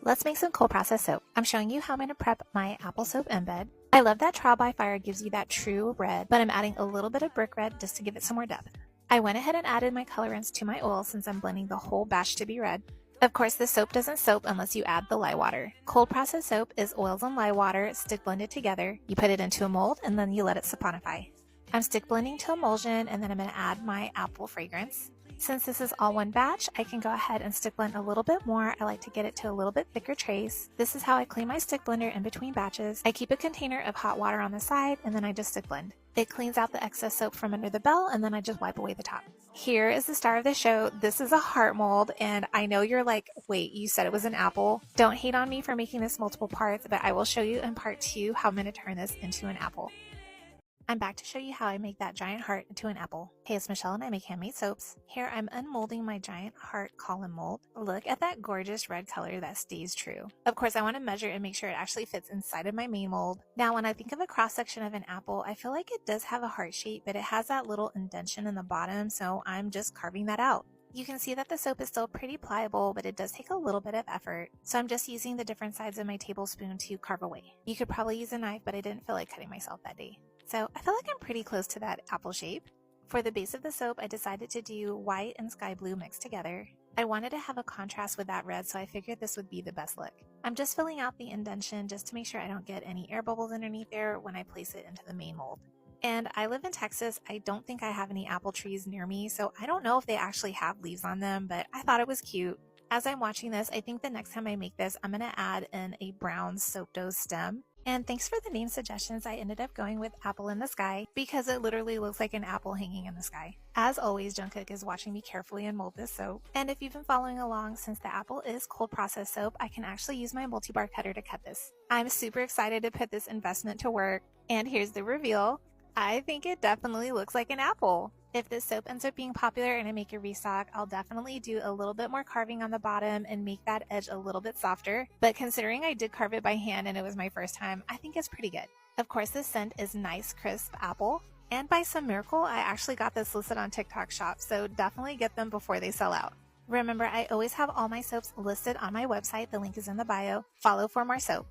Let's make some cold process soap. I'm showing you how I'm going to prep my apple soap embed. I love that trial by fire gives you that true red, but I'm adding a little bit of brick red just to give it some more depth. I went ahead and added my colorants to my oil since I'm blending the whole batch to be red. Of course, the soap doesn't soap unless you add the lye water. Cold process soap is oils and lye water stick blended together. You put it into a mold and then you let it saponify. I'm stick blending to emulsion and then I'm going to add my apple fragrance. Since this is all one batch, I can go ahead and stick blend a little bit more. I like to get it to a little bit thicker trace. This is how I clean my stick blender in between batches. I keep a container of hot water on the side and then I just stick blend. It cleans out the excess soap from under the bell and then I just wipe away the top. Here is the star of the show. This is a heart mold and I know you're like, wait, you said it was an apple. Don't hate on me for making this multiple parts, but I will show you in part 2 how I'm going to turn this into an apple. I'm back to show you how I make that giant heart into an apple. Hey, it's Michelle and I make handmade soaps. Here I'm unmolding my giant heart column mold. Look at that gorgeous red color that stays true. Of course, I want to measure and make sure it actually fits inside of my main mold. Now, when I think of a cross section of an apple, I feel like it does have a heart shape, but it has that little indentation in the bottom, so I'm just carving that out. You can see that the soap is still pretty pliable, but it does take a little bit of effort. So I'm just using the different sides of my tablespoon to carve away. You could probably use a knife, but I didn't feel like cutting myself that day. So I feel like I'm pretty close to that apple shape. For the base of the soap, I decided to do white and sky blue mixed together. I wanted to have a contrast with that red, so I figured this would be the best look. I'm just filling out the indentation just to make sure I don't get any air bubbles underneath there when I place it into the main mold. And I live in Texas. I don't think I have any apple trees near me, so I don't know if they actually have leaves on them, but I thought it was cute. As I'm watching this, I think the next time I make this, I'm going to add in a brown soap dough stem. And thanks for the name suggestions. I ended up going with Apple in the Sky because it literally looks like an apple hanging in the sky. As always, Jungkook is watching me carefully and mold this soap. And if you've been following along, since the apple is cold process soap, I can actually use my multi-bar cutter to cut this. I'm super excited to put this investment to work. And here's the reveal. I think it definitely looks like an apple. If this soap ends up being popular and I make a restock, I'll definitely do a little bit more carving on the bottom and make that edge a little bit softer. But considering I did carve it by hand and it was my first time, I think it's pretty good. Of course, this scent is nice, crisp apple. And by some miracle, I actually got this listed on TikTok Shop, so definitely get them before they sell out. Remember, I always have all my soaps listed on my website. The link is in the bio. Follow for more soap.